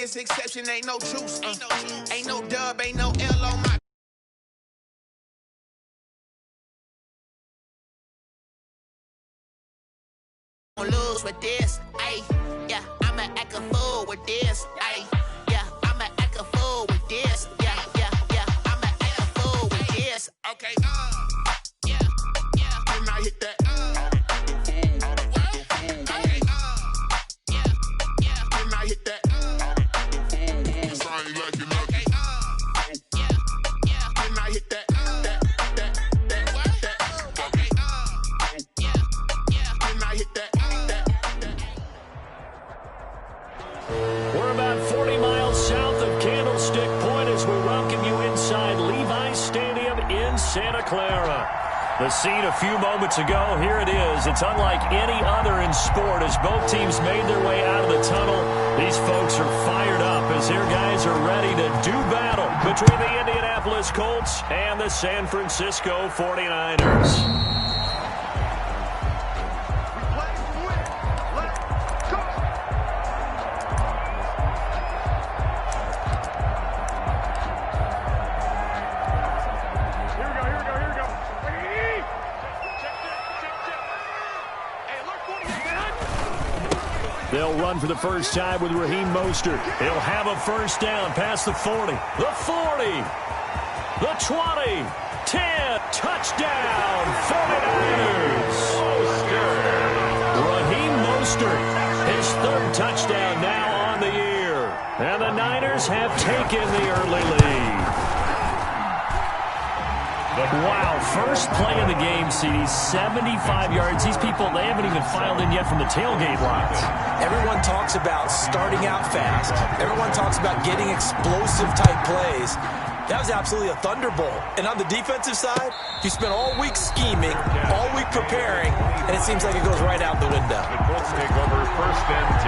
biggest exception, ain't no truce. Ain't no dub, ain't no L on my. Lose with this, ayy. Yeah, I'ma act a fool with this, ayy. Yeah, I'ma act a fool with this. Yeah, I'ma act a fool with this. Okay, yeah. When I hit that, okay, yeah. When I hit that, sound like you know. Okay, yeah. When I hit that, okay, yeah. When I hit that. We're about 40 miles south of Candlestick Point as we welcome you inside Levi's Stadium in Santa Clara. The scene a few moments ago, here it is. It's unlike any other in sport as both teams made their way out of the tunnel. These folks are fired up as their guys are ready to do battle between the Indianapolis Colts and the San Francisco 49ers. They'll run for the first time with Raheem Mostert. He'll have a first down past the 40. The 40. The 20. 10. Touchdown. 49ers. Raheem Mostert. His third touchdown now on the year. And the Niners have taken the early lead. Wow, first play of the game, CD, 75 yards. These people, they haven't even filed in yet from the tailgate lines. Everyone talks about starting out fast. Everyone talks about getting explosive-type plays. That was absolutely a thunderbolt. And on the defensive side, you spent all week scheming, all week preparing, and it seems like it goes right out the window. The Colts take over first and 10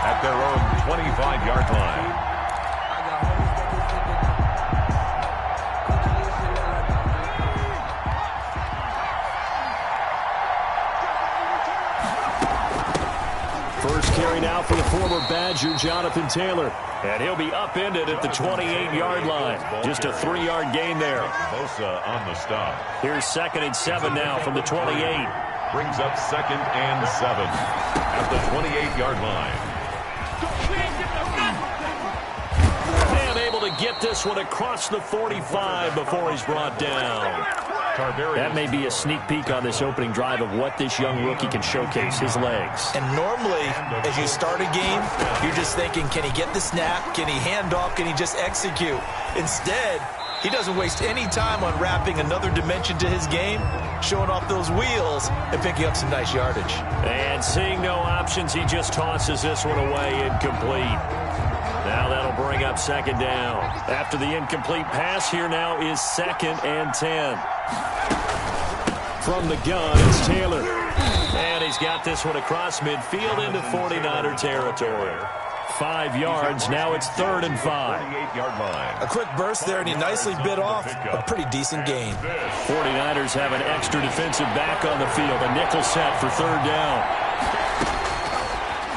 at their own 25-yard line. First carry now for the former Badger, Jonathan Taylor. And he'll be upended at the 28-yard line. Just a 3-yard gain there. Bosa on the stop. Here's 2nd and 7 now from the 28. Brings up 2nd and 7 at the 28-yard line. And able to get this one across the 45 before he's brought down. That may be a sneak peek on this opening drive of what this young rookie can showcase, his legs. And normally, as you start a game, you're just thinking, can he get the snap? Can he hand off? Can he just execute? Instead, he doesn't waste any time on wrapping another dimension to his game, showing off those wheels, and picking up some nice yardage. And seeing no options, he just tosses this one away incomplete. Now that'll bring up 2nd down. After the incomplete pass, here now is 2nd and 10. From the gun, it's Taylor. And he's got this one across midfield into 49er territory. 5 yards, now it's 3rd and 5. 28-yard line. A quick burst there, and he nicely bit off a pretty decent gain. 49ers have an extra defensive back on the field. A nickel set for 3rd down.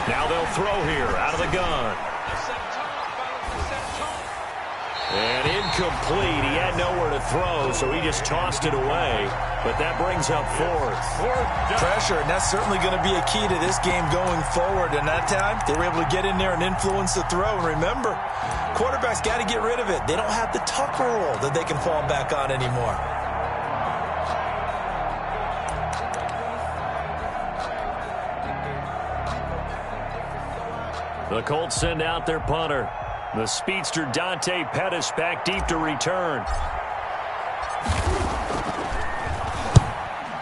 Now they'll throw here out of the gun. And incomplete. He had nowhere to throw, so he just tossed it away. But that brings up 4th. Pressure, and that's certainly going to be a key to this game going forward. And that time, they were able to get in there and influence the throw. And remember, quarterbacks got to get rid of it. They don't have the Tucker rule that they can fall back on anymore. The Colts send out their punter. The speedster Dante Pettis back deep to return.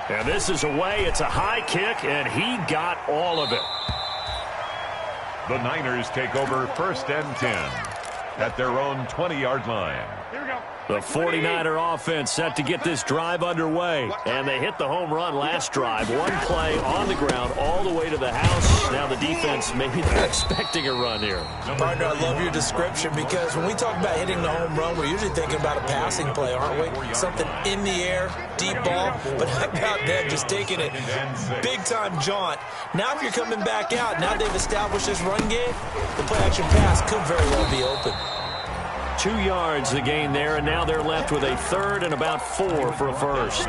And this is away. It's a high kick, and he got all of it. The Niners take over first and 10 at their own 20-yard line. The 49er offense set to get this drive underway. And they hit the home run last drive. One play on the ground all the way to the house. Now the defense, maybe they're expecting a run here. Partner, I love your description because when we talk about hitting the home run, we're usually thinking about a passing play, aren't we? Something in the air, deep ball. But how about them just taking it big-time jaunt? Now if you're coming back out, now they've established this run game, the play-action pass could very well be open. 2 yards the gain there, and now they're left with a third and about 4 for a first.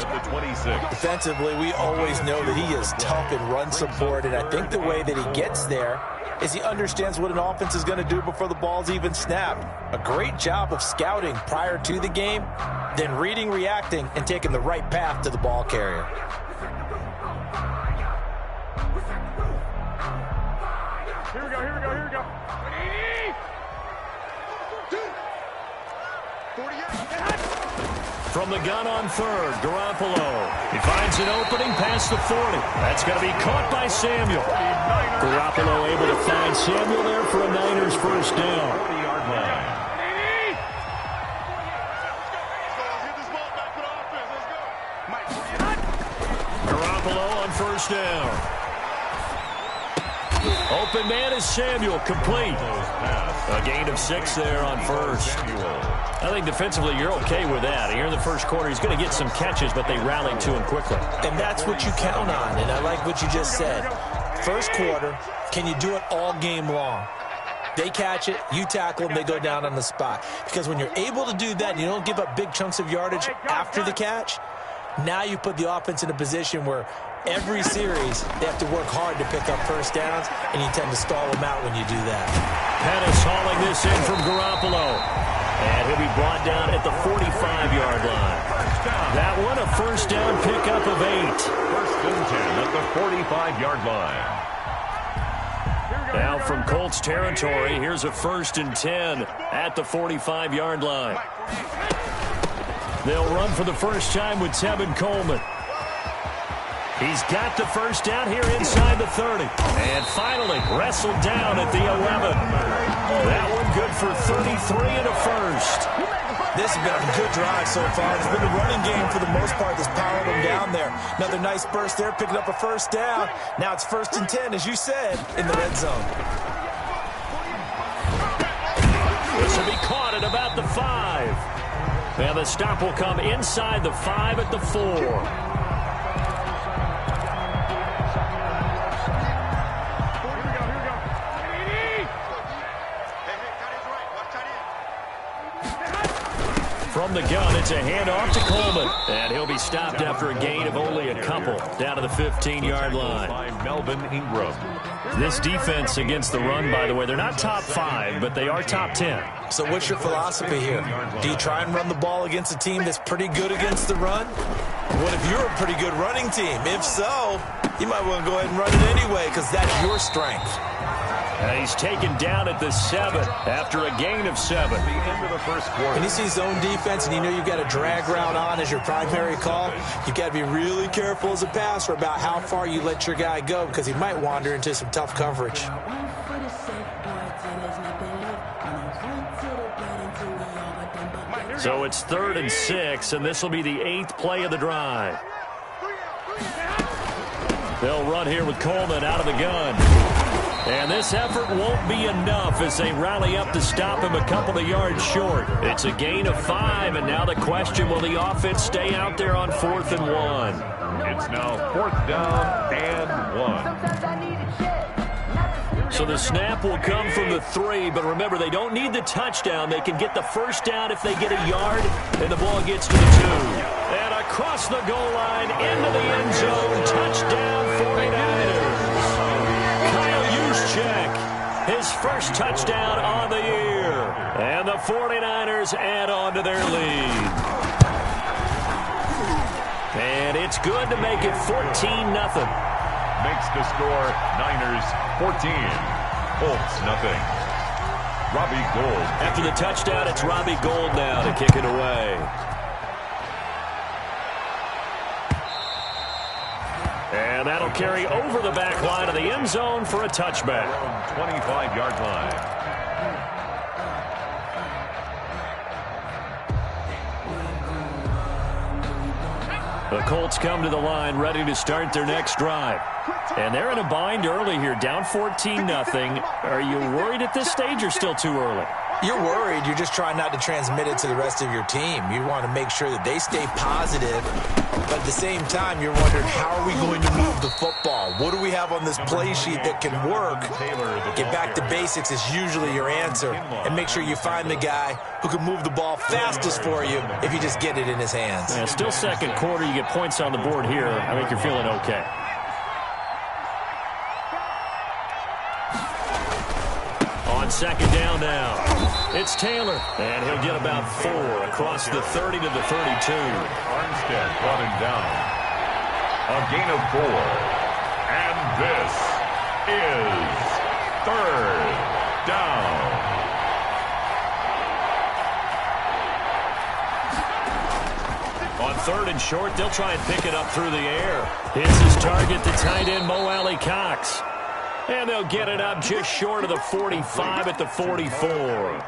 Defensively, we always know that he is tough in run support, and I think the way that he gets there is he understands what an offense is going to do before the ball's even snapped. A great job of scouting prior to the game, then reading, reacting, and taking the right path to the ball carrier. Here we go. From the gun on third, Garoppolo. He finds an opening past the 40. That's going to be caught by Samuel. Garoppolo able to find Samuel there for a Niners first down. 40-yard line. Garoppolo on first down. Open man is Samuel, complete. A gain of 6 there on first. I think defensively you're okay with that. Here in the first quarter, he's going to get some catches, but they rallied to him quickly. And that's what you count on, and I like what you just said. First quarter, can you do it all game long? They catch it, you tackle them, they go down on the spot. Because when you're able to do that and you don't give up big chunks of yardage after the catch, now you put the offense in a position where every series they have to work hard to pick up first downs, and you tend to stall them out when you do that. Pettis hauling this in from Garoppolo. And he'll be brought down at the 45-yard line. That one, a first down pickup of 8. First and 10 at the 45-yard line. Now from Colts territory, here's a first and 10 at the 45-yard line. They'll run for the first time with Tevin Coleman. He's got the first down here inside the 30. And finally wrestled down at the 11. That one good for 33 and a first. This has been a good drive so far. It's been a running game for the most part that's powered them down there. Another nice burst there, picking up a first down. Now it's first and 10, as you said, in the red zone. This will be caught at about the 5. Now the stop will come inside the 5 at the 4. From the gun, it's a handoff to Coleman. And he'll be stopped after a gain of only a couple down to the 15-yard line. By Melvin Ingram. This defense against the run, by the way, they're not top 5, but they are top 10. So what's your philosophy here? Do you try and run the ball against a team that's pretty good against the run? What if you're a pretty good running team? If so, you might want to go ahead and run it anyway because that's your strength. And he's taken down at the 7 after a gain of 7. The end of the first quarter. When you see zone defense and you know you've got a drag route on as your primary call, you've got to be really careful as a passer about how far you let your guy go because he might wander into some tough coverage. So it's 3rd and 6, and this will be the 8th play of the drive. They'll run here with Coleman out of the gun. And this effort won't be enough as they rally up to stop him a couple of yards short. It's a gain of 5, and now the question, will the offense stay out there on 4th and 1? It's now 4th down and 1. So the snap will come from the 3, but remember, they don't need the touchdown. They can get the first down if they get a yard, and the ball gets to the 2. And across the goal line, into the end zone, touchdown 49ers. Juszczyk, his first touchdown on the year. And the 49ers add on to their lead. And it's good to make it 14-0. Makes the score Niners 14. Colts nothing. Robbie Gould. After the touchdown, it's Robbie Gould now to kick it away. And that'll carry over the back line of the end zone for a touchback. 25-yard line. The Colts come to the line ready to start their next drive. And they're in a bind early here, down 14-0. Are you worried at this stage or still too early? You're worried. You're just trying not to transmit it to the rest of your team. You want to make sure that they stay positive, but at the same time, you're wondering, how are we going to move the football? What do we have on this play sheet that can work? Get back to basics is usually your answer, and make sure you find the guy who can move the ball fastest for you if you just get it in his hands. Yeah, still second quarter. You get points on the board here. I think you're feeling okay. On second down now, it's Taylor, and he'll get about 4 across the 30 to the 32. Armstead brought him down. A gain of 4. And this is third down. On third and short, they'll try and pick it up through the air. Hits his target, the tight end, Mo Alley-Cox. And they'll get it up just short of the 45 at the 44.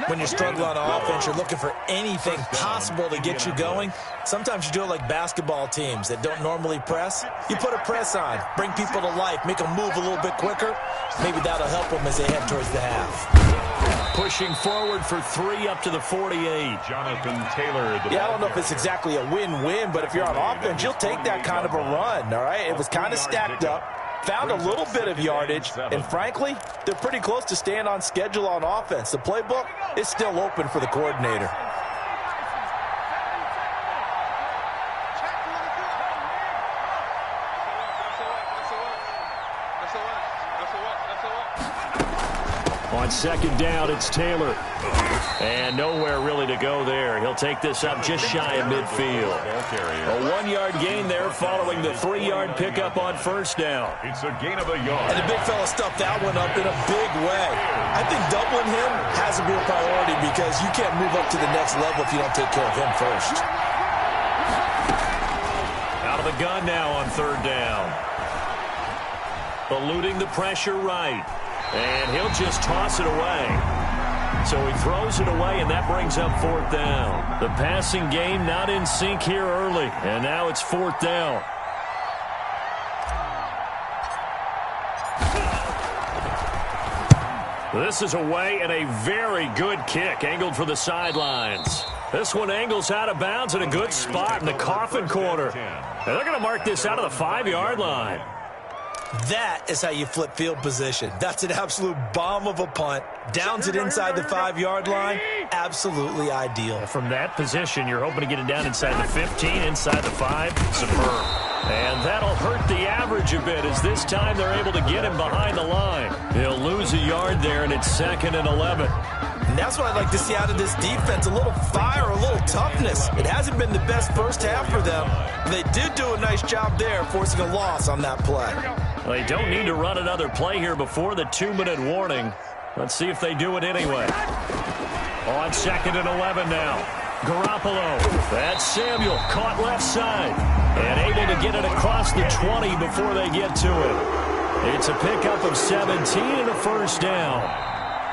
When you're struggling on offense, you're looking for anything possible to get you going. Sometimes you do it like basketball teams that don't normally press. You put a press on, bring people to life, make them move a little bit quicker. Maybe that'll help them as they head towards the half. Pushing forward for 3 up to the 48. Jonathan Taylor. Yeah, I don't know if it's exactly a win-win, but if you're on offense, you'll take that kind of a run, all right? It was kind of stacked up. Found a little bit of yardage, and frankly, they're pretty close to staying on schedule on offense. The playbook is still open for the coordinator. On second down, it's Taylor. And nowhere really to go there. He'll take this up just shy of midfield. A 1-yard gain there following the 3-yard pickup on first down. It's a gain of a yard. And the big fella stuffed that one up in a big way. I think doubling him has to be a priority because you can't move up to the next level if you don't take care of him first. Out of the gun now on third down. Eluding the pressure right. And he'll just toss it away. So he throws it away, and that brings up fourth down. The passing game not in sync here early, and now it's fourth down. This is away, and a very good kick angled for the sidelines. This one angles out of bounds in a good spot in the coffin corner. And they're going to mark this out of the 5-yard line. That is how you flip field position. That's an absolute bomb of a punt. Downs it inside the 5-yard line. Absolutely ideal. From that position, you're hoping to get it down inside the 15, inside the 5. Superb. And that'll hurt the average a bit as this time they're able to get him behind the line. He'll lose a yard there, and it's 2nd and 11. And that's what I'd like to see out of this defense, a little fire, a little toughness. It hasn't been the best first half for them. They did do a nice job there, forcing a loss on that play. They don't need to run another play here before the 2-minute warning. Let's see if they do it anyway. On 2nd and 11 now. Garoppolo. That's Samuel, caught left side. And able to get it across the 20 before they get to it. It's a pickup of 17 and a first down.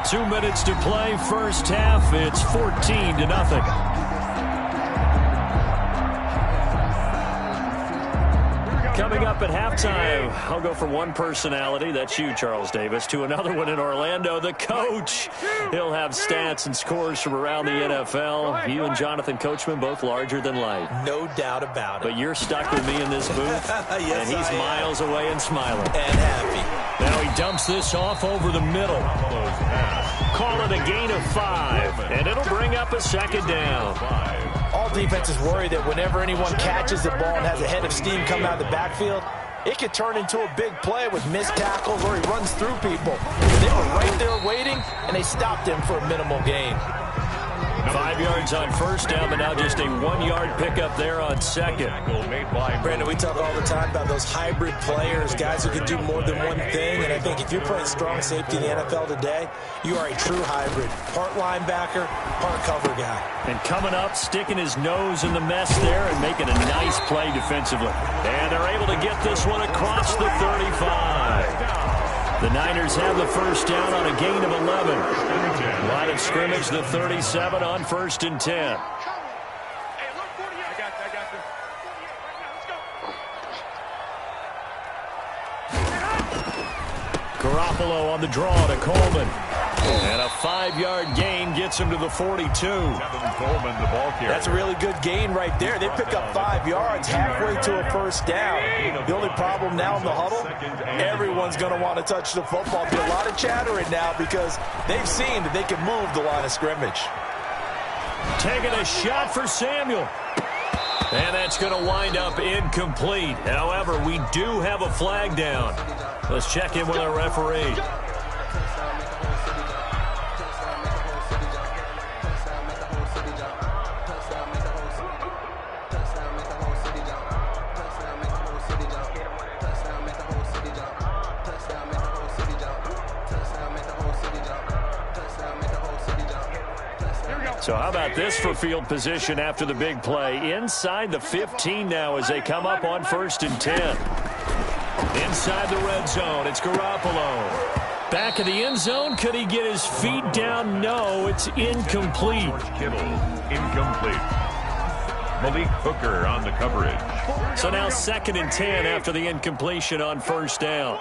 2 minutes to play, first half. It's 14-0. Coming up at halftime, I'll go from one personality, that's you, Charles Davis, to another one in Orlando, the coach. He'll have stats and scores from around the NFL. You and Jonathan Coachman, both larger than life. No doubt about it. But you're stuck with me in this booth, yes, and he's miles away and smiling. And happy. Now he dumps this off over the middle. Call it a gain of 5, and it'll bring up a second down. All defenses worry that whenever anyone catches the ball and has a head of steam coming out of the backfield, it could turn into a big play with missed tackles or he runs through people. They were right there waiting, and they stopped him for a minimal gain. 5 yards on first down, but now just a 1-yard pickup there on second. Brandon, we talk all the time about those hybrid players, guys who can do more than one thing, and I think if you're playing strong safety in the NFL today, you are a true hybrid. Part linebacker, part cover guy. And coming up, sticking his nose in the mess there and making a nice play defensively. And they're able to get this one across the 35. The Niners have the first down on a gain of 11. Line of scrimmage, the 37 on 1st and 10. Garoppolo on the draw to Coleman. And a 5-yard gain gets him to the 42. Tevin Coleman, the ball carrier. That's a really good gain right there. They pick up 5 yards halfway to a first down. The only problem now in the huddle, everyone's going to want to touch the football. There'll be a lot of chattering now because they've seen that they can move the line of scrimmage. Taking a shot for Samuel. And that's going to wind up incomplete. However, we do have a flag down. Let's check in with our referee. So how about this for field position after the big play? Inside the 15 now as they come up on 1st and 10. Inside the red zone, it's Garoppolo. Back of the end zone, could he get his feet down? No, it's incomplete. Kittle, incomplete. Malik Hooker on the coverage. So now 2nd and 10 after the incompletion on 1st down.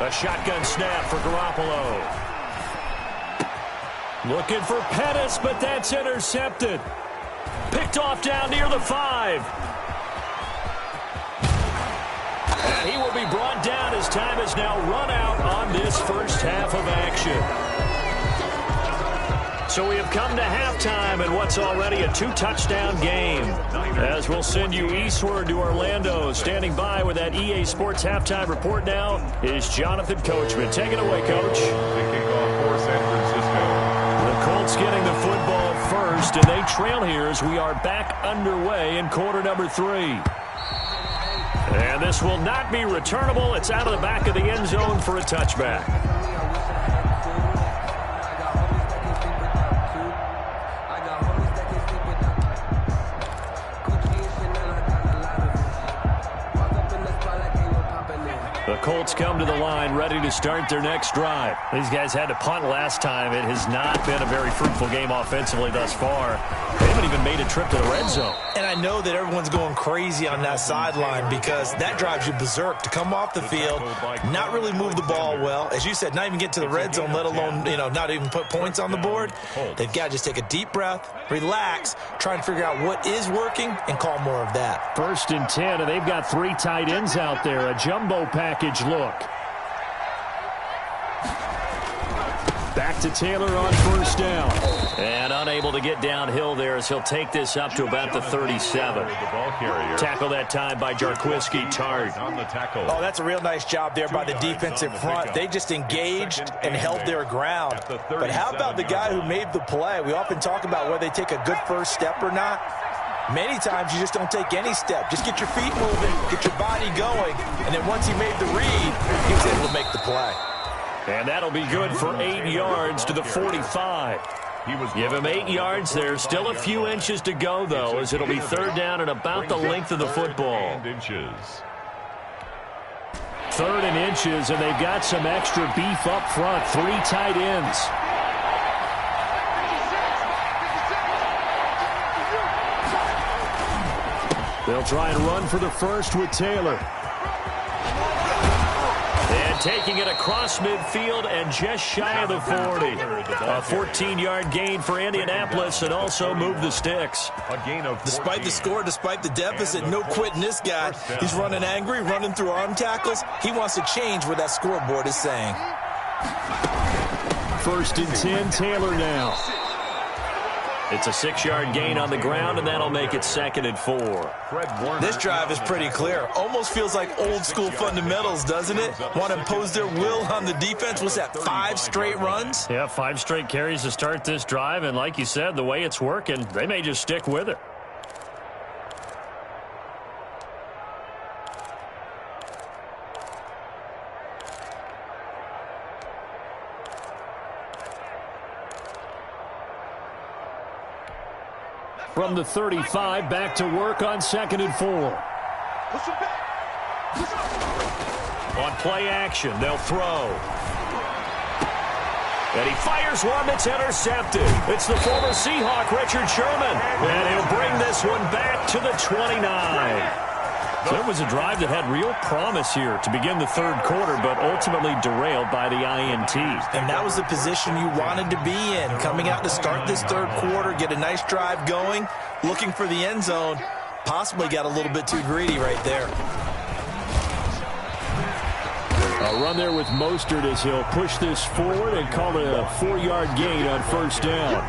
A shotgun snap for Garoppolo. Looking for Pettis, but that's intercepted. Picked off down near the 5. And he will be brought down as time has now run out on this first half of action. So we have come to halftime in what's already a 2-touchdown game. As we'll send you eastward to Orlando. Standing by with that EA Sports halftime report now is Jonathan Coachman. Take it away, Coach. The kickoff for San Francisco. The Colts getting the football first, and they trail here as we are back underway in quarter number 3. And this will not be returnable. It's out of the back of the end zone for a touchback. The Colts come to the line ready to start their next drive. These guys had to punt last time. It has not been a very fruitful game offensively thus far. They haven't even made a trip to the red zone. And I know that everyone's going crazy on that sideline because that drives you berserk to come off the field, not really move the ball well. As you said, not even get to the red zone, let alone, not even put points on the board. They've got to just take a deep breath, relax, try and figure out what is working and call more of that. 1st and 10, and they've got 3 tight ends out there. A jumbo package look. Back to Taylor on 1st down. And unable to get downhill there as he'll take this up to about the 37. Tackle that time by Jarquiski Tartt. On the tackle. Oh, that's a real nice job there by the defensive front. They just engaged and held their ground. But how about the guy who made the play? We often talk about whether they take a good first step or not. Many times you just don't take any step. Just get your feet moving, get your body going, and then once he made the read, he was able to make the play. And that'll be good for 8 yards to the 45. Give him 8 yards there. Still a few inches to go, though, as it'll be 3rd down and about the length of the football. 3rd and inches, and they've got some extra beef up front. 3 tight ends. They'll try and run for the first with Taylor. And taking it across midfield and just shy of the 40. A 14-yard gain for Indianapolis and also move the sticks. Despite the score, despite the deficit, no quitting this guy. He's running angry, running through arm tackles. He wants to change what that scoreboard is saying. 1st and 10, Taylor now. It's a 6-yard gain on the ground, and that'll make it 2nd and 4. This drive is pretty clear. Almost feels like old-school fundamentals, doesn't it? Want to impose their will on the defense. What's that, 5 straight runs? Yeah, 5 straight carries to start this drive, and like you said, the way it's working, they may just stick with it. From the 35, back to work on 2nd and 4. On play action, they'll throw. And he fires one that's intercepted. It's the former Seahawk, Richard Sherman. And he'll bring this one back to the 29. So it was a drive that had real promise here to begin the third quarter, but ultimately derailed by the INT. And that was the position you wanted to be in. Coming out to start this third quarter, get a nice drive going, looking for the end zone. Possibly got a little bit too greedy right there. A run there with Mostert as he'll push this forward and call it a 4-yard gain on first down.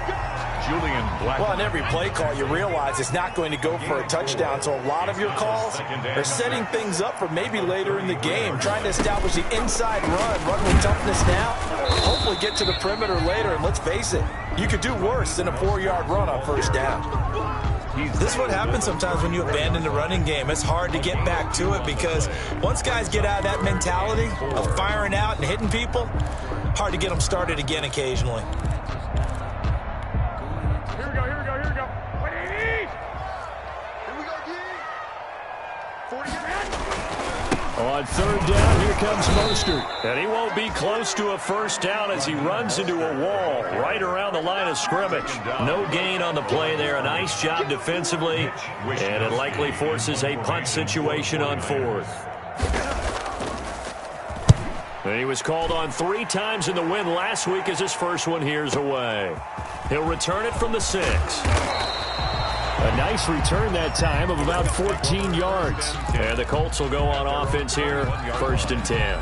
Julian Black. Well, on every play call, you realize it's not going to go for a touchdown. So a lot of your calls are setting things up for maybe later in the game, trying to establish the inside run with toughness now, hopefully get to the perimeter later. And let's face it, you could do worse than a 4-yard run on first down. This is what happens sometimes when you abandon the running game. It's hard to get back to it because once guys get out of that mentality of firing out and hitting people, hard to get them started again occasionally. On third down, here comes Mostert. And he won't be close to a first down as he runs into a wall right around the line of scrimmage. No gain on the play there. A nice job defensively. And it likely forces a punt situation on fourth. And he was called on 3 times in the win last week as his first one here's away. He'll return it from the 6. A nice return that time of about 14 yards. And the Colts will go on offense here, 1st and 10.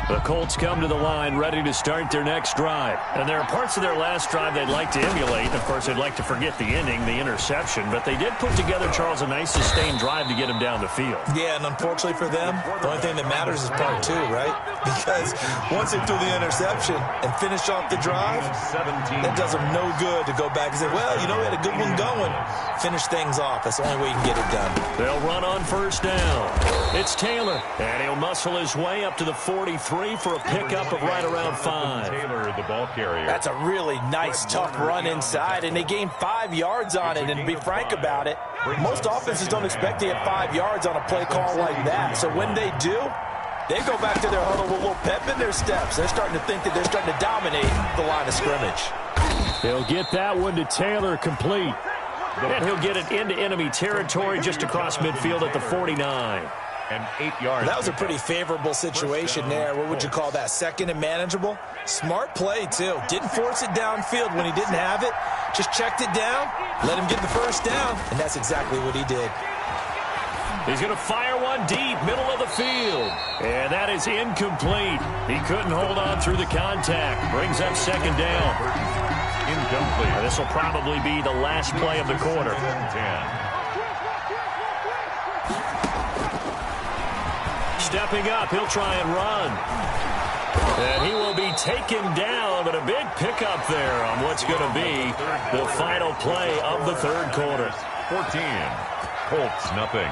The Colts come to the line ready to start their next drive. And there are parts of their last drive they'd like to emulate. Of course, they'd like to forget the ending, the interception. But they did put together, Charles, a nice sustained drive to get him down the field. Yeah, and unfortunately for them, the only thing that matters is part 2, right? Because once they threw the interception and finished off the drive, that does them no good to go back and say, well, you know, we had a good one going. Finish things off. That's the only way you can get it done. They'll run on first down. It's Taylor, and he'll muscle his way up to the 43 for a pickup of right around 5. Taylor, the ball carrier. That's a really nice, tough run inside, and they gained 5 yards on it. And to be frank about it, most offenses don't expect to get 5 yards on a play call like that. So when they do, they go back to their huddle with a little pep in their steps. They're starting to think that they're starting to dominate the line of scrimmage. He'll get that one to Taylor complete. And he'll get it into enemy territory just across midfield at the 49. And 8 yards. That was a pretty favorable situation there. What would you call that? Second and manageable? Smart play, too. Didn't force it downfield when he didn't have it. Just checked it down, let him get the first down, and that's exactly what he did. He's going to fire one deep, middle of the field. And that is incomplete. He couldn't hold on through the contact. Brings up second down. Incomplete. This will probably be the last play of the quarter. 10. Stepping up, he'll try and run. And he will be taken down, but a big pickup there on what's going to be the final play of the third quarter. 14. Colts, nothing.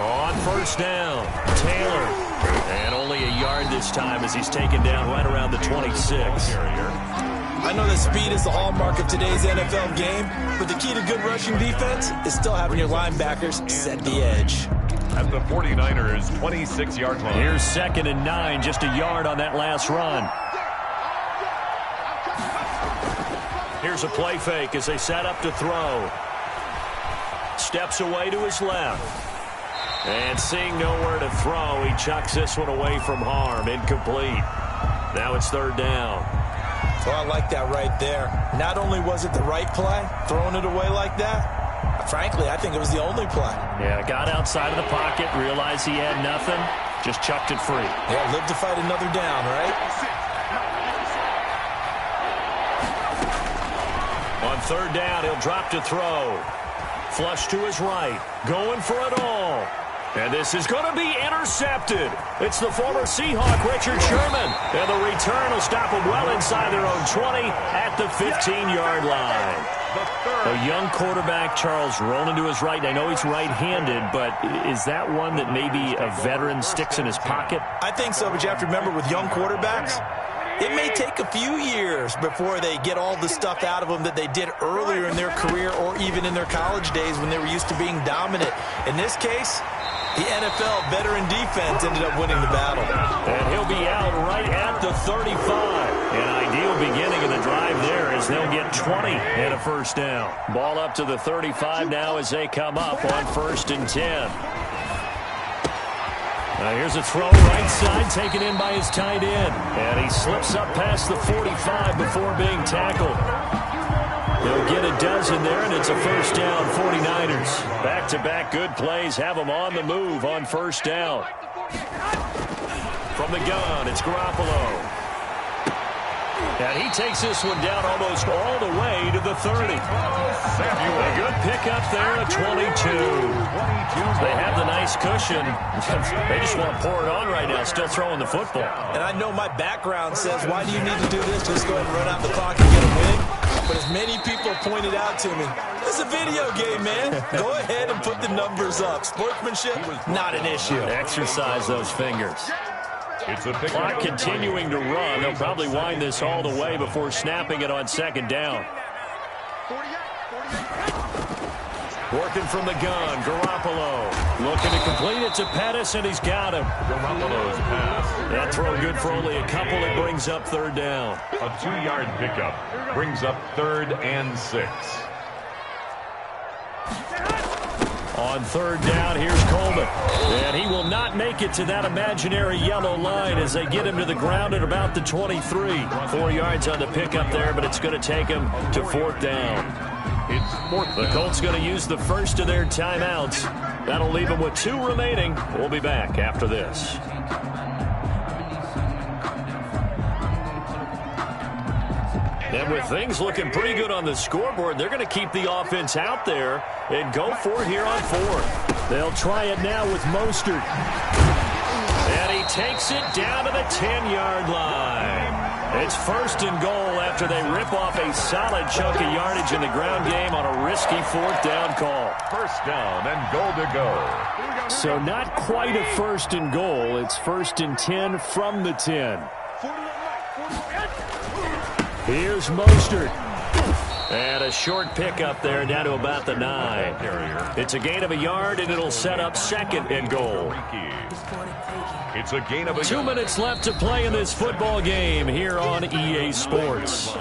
On first down, Taylor. And only a yard this time as he's taken down right around the 26. I know that speed is the hallmark of today's NFL game, but the key to good rushing defense is still having your linebackers set the edge. At the 49ers' 26-yard line. Here's 2nd and 9, just a yard on that last run. Here's a play fake as they set up to throw. Steps away to his left. And seeing nowhere to throw, he chucks this one away from harm. Incomplete. Now it's third down. Well, I like that right there. Not only was it the right play, throwing it away like that, frankly, I think it was the only play. Yeah, got outside of the pocket, realized he had nothing, just chucked it free. Yeah, live to fight another down, right? On third down, he'll drop to throw. Flush to his right. Going for it all. And this is going to be intercepted. It's the former Seahawk, Richard Sherman. And the return will stop them well inside their own 20 at the 15-yard line. A young quarterback, Charles, rolling to his right. I know he's right-handed, but is that one that maybe a veteran sticks in his pocket? I think so, but you have to remember with young quarterbacks, it may take a few years before they get all the stuff out of them that they did earlier in their career or even in their college days when they were used to being dominant. In this case, the NFL veteran defense ended up winning the battle. And he'll be out right at the 35. An ideal beginning of the drive there as they'll get 20 and a first down. Ball up to the 35 now as they come up on 1st and 10. Here's a throw right side taken in by his tight end. And he slips up past the 45 before being tackled. He'll get a dozen there, and it's a first down, 49ers. Back-to-back good plays have them on the move on first down. From the gun, it's Garoppolo. And he takes this one down almost all the way to the 30. A good pickup there at 22. They have the nice cushion. They just want to pour it on right now, still throwing the football. And I know my background says, why do you need to do this? Just go ahead and run out the clock and get a win. But as many people pointed out to me, it's a video game, man. Go ahead and put the numbers up. Sportsmanship, not an issue. Exercise those fingers. Clock continuing to run. They'll probably wind this all the way before snapping it on second down. Working from the gun, Garoppolo. Looking to complete it to Pettis, and he's got him. Garoppolo's pass. That throw good for only a couple. It brings up third down. A 2-yard pickup brings up 3rd and 6. On third down, here's Coleman. And he will not make it to that imaginary yellow line as they get him to the ground at about the 23. 4 yards on the pickup there, but it's going to take him to 4th down. It's 4th down. The Colts going to use the first of their timeouts. That'll leave them with 2 remaining. We'll be back after this. And with things looking pretty good on the scoreboard, they're going to keep the offense out there and go for it here on 4th. They'll try it now with Mostert. And he takes it down to the 10-yard line. It's 1st and goal after they rip off a solid chunk of yardage in the ground game on a risky 4th down call. First down and goal to go. So not quite a 1st and goal. It's 1st and 10 from the 10. Here's Mostert. And a short pickup there down to about the 9. It's a gain of a yard, and it'll set up 2nd and goal. It's a gain of a 2 minutes left to play in this football game here on EA Sports.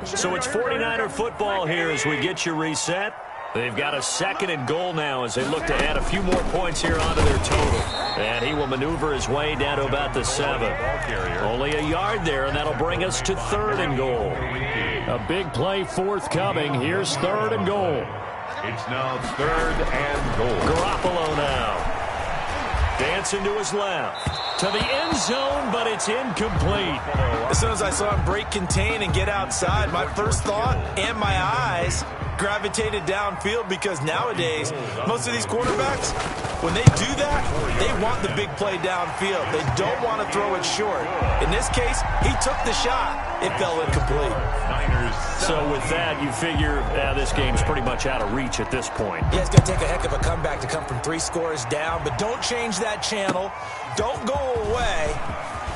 So it's 49er football here as we get you reset. They've got a 2nd and goal now as they look to add a few more points here onto their total. And he will maneuver his way down to about the 7. Only a yard there, and that'll bring us to 3rd and goal. A big play forthcoming. Here's 3rd and goal. It's now 3rd and goal. Garoppolo now. Dancing to his left. To the end zone, but it's incomplete. As soon as I saw him break contain and get outside, my first thought and my eyes gravitated downfield, because nowadays, most of these quarterbacks, when they do that, they want the big play downfield. They don't want to throw it short. In this case, he took the shot. It fell incomplete. So with that, you figure this game's pretty much out of reach at this point. Yeah, it's going to take a heck of a comeback to come from 3 scores down, but don't change that channel. Don't go away.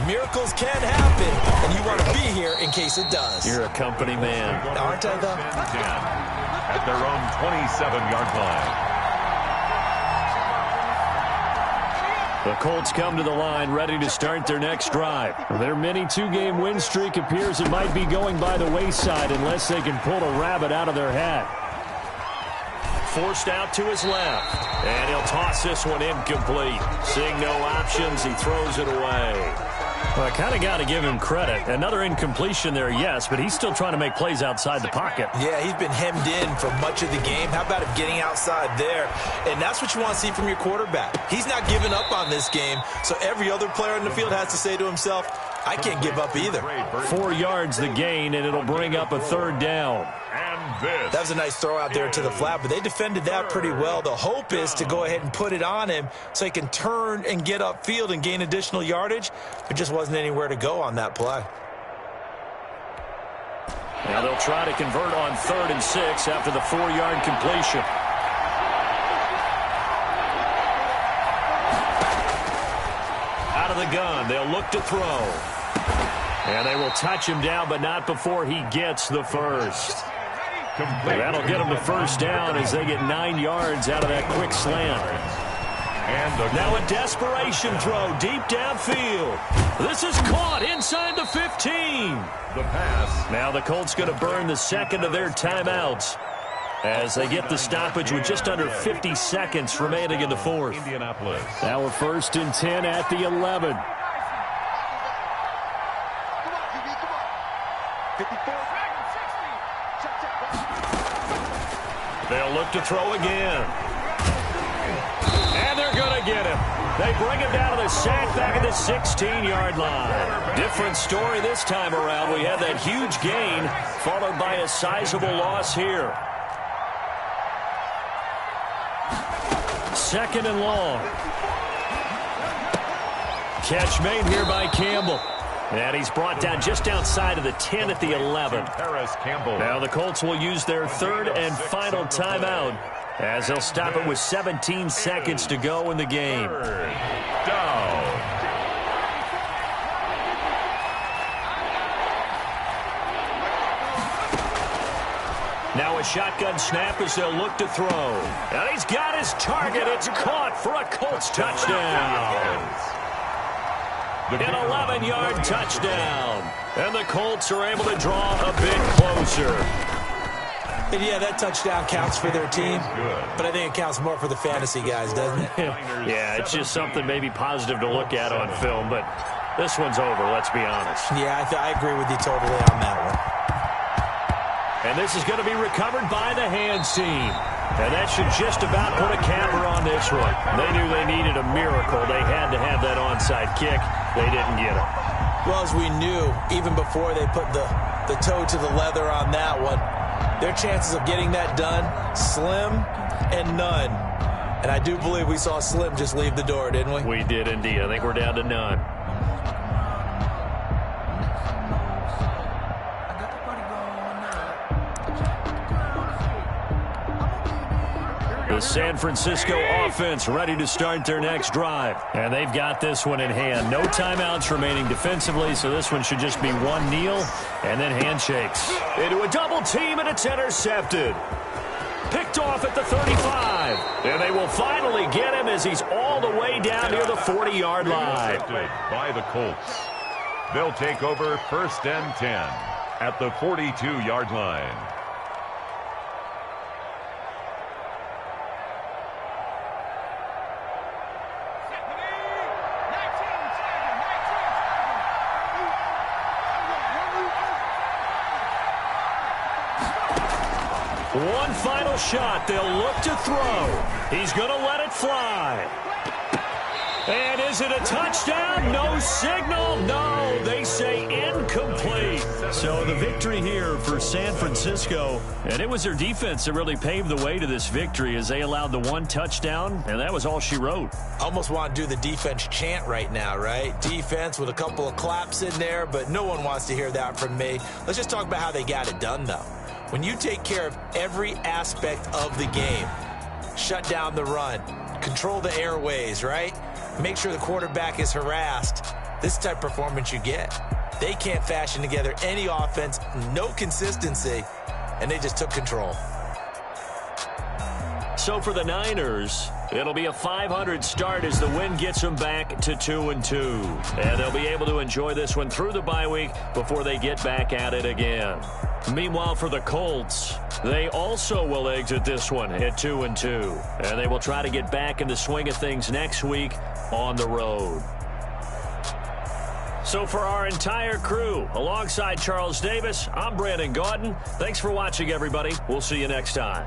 Miracles can happen, and you want to be here in case it does. You're a company man. Aren't I, though? 10 at their own 27-yard line. The Colts come to the line ready to start their next drive. Their mini 2-game win streak appears it might be going by the wayside unless they can pull a rabbit out of their hat. Forced out to his left, and he'll toss this one incomplete. Seeing no options, he throws it away. Well, I kind of got to give him credit. Another incompletion there, yes, but he's still trying to make plays outside the pocket. Yeah, he's been hemmed in for much of the game. How about him getting outside there? And that's what you want to see from your quarterback. He's not giving up on this game, so every other player in the field has to say to himself, I can't give up either. 4 yards the gain, and it'll bring up a 3rd down. That was a nice throw out there to the flat, but they defended that pretty well. The hope is to go ahead and put it on him so he can turn and get upfield and gain additional yardage. There just wasn't anywhere to go on that play. Now they'll try to convert on 3rd and 6 after the 4-yard completion. Out of the gun, they'll look to throw. And they will touch him down, but not before he gets the first. That'll get them the first down as they get 9 yards out of that quick slant. Now a desperation throw deep downfield. This is caught inside the 15. The pass. Now the Colts going to burn the second of their timeouts as they get the stoppage with just under 50 seconds remaining in the fourth. Indianapolis. Now we're 1st and 10 at the 11. They'll look to throw again. And they're going to get him. They bring him down to the sack back at the 16-yard line. Different story this time around. We had that huge gain followed by a sizable loss here. 2nd and long. Catch made here by Campbell. And he's brought down just outside of the 10 at the 11. Now the Colts will use their 3rd and final timeout as they'll stop it with 17 seconds to go in the game. 3rd down. Now a shotgun snap as they'll look to throw. And he's got his target. It's caught for a Colts touchdown. An 11-yard touchdown. And the Colts are able to draw a bit closer. And yeah, that touchdown counts for their team, but I think it counts more for the fantasy guys, doesn't it? Yeah, it's just something maybe positive to look at on film, but this one's over, let's be honest. Yeah, I agree with you totally on that one. And this is going to be recovered by the hands team. And that should just about put a capper on this one. They knew they needed a miracle. They had to have that onside kick. They didn't get it. Well, as we knew, even before they put the toe to the leather on that one, their chances of getting that done, slim and none. And I do believe we saw Slim just leave the door, didn't we? We did indeed. I think we're down to none. The San Francisco offense ready to start their next drive. And they've got this one in hand. No timeouts remaining defensively, so this one should just be one kneel and then handshakes. Into a double team, and it's intercepted. Picked off at the 35. And they will finally get him as he's all the way down near the 40-yard line. By the Colts. They'll take over 1st and 10 at the 42-yard line. One final shot. They'll look to throw. He's going to let it fly. And is it a touchdown? No signal. No, they say incomplete. So the victory here for San Francisco. And it was their defense that really paved the way to this victory as they allowed the one touchdown. And that was all she wrote. Almost want to do the defense chant right now, right? Defense with a couple of claps in there, but no one wants to hear that from me. Let's just talk about how they got it done, though. When you take care of every aspect of the game, shut down the run, control the airways, right? Make sure the quarterback is harassed. This type of performance you get. They can't fashion together any offense, no consistency, and they just took control. So for the Niners, it'll be a .500 start as the win gets them back to 2-2. And they'll be able to enjoy this one through the bye week before they get back at it again. Meanwhile, for the Colts, they also will exit this one at 2-2. And they will try to get back in the swing of things next week on the road. So for our entire crew, alongside Charles Davis, I'm Brandon Gaudin. Thanks for watching, everybody. We'll see you next time.